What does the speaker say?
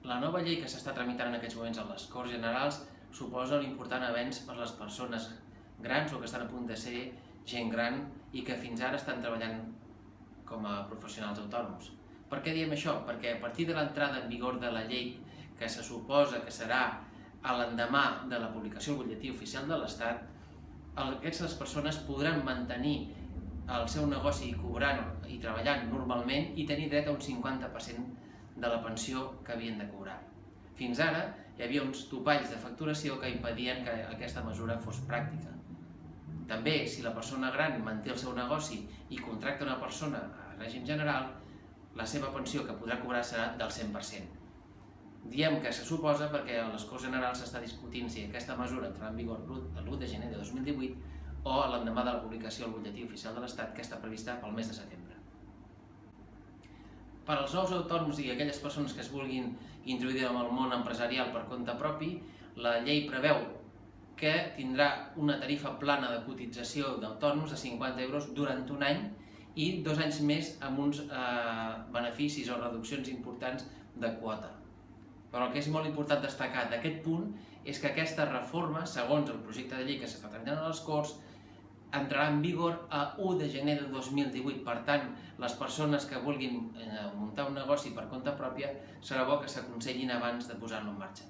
La nova llei que s'està tramitant en aquests moments a les Corts Generals suposa un important avenç per a les persones grans o que estan a punt de ser gent gran i que fins ara estan treballant com a professionals autònoms. Per què diem això? Perquè a partir de l'entrada en vigor de la llei, que se suposa que serà a l'endemà de la publicació al Butlletí Oficial de l'Estat, aquestes persones podran mantenir el seu negoci cobrant i treballant normalment i tenir dret a un 50% de la pensió que havien de cobrar. Fins ara hi havia uns topalls de facturació que impedien que aquesta mesura fos pràctica. També, si la persona gran manté el seu negoci i contracta una persona a règim general, la seva pensió que podrà cobrar serà del 100%. Diem que se suposa perquè a les Corts Generals s'està discutint si aquesta mesura entrarà en vigor l'1 de gener de 2018 o a l'endemà de la publicació al Butlletí Oficial de l'Estat, que està prevista pel mes de setembre. Per als nous autònoms i aquelles persones que es vulguin introduir en el món empresarial per compte propi, la llei preveu que tindrà una tarifa plana de cotització d'autònoms de 50 euros durant un any i 2 anys més amb uns beneficis o reduccions importants de quota. Però el que és molt important destacar d'aquest punt és que aquesta reforma, segons el projecte de llei que s'està tramitant a les Corts, entrarà en vigor a 1 de gener de 2018. Per tant, les persones que vulguin muntar un negoci per compte pròpia serà bo que s'aconsellin abans de posar-lo en marxa.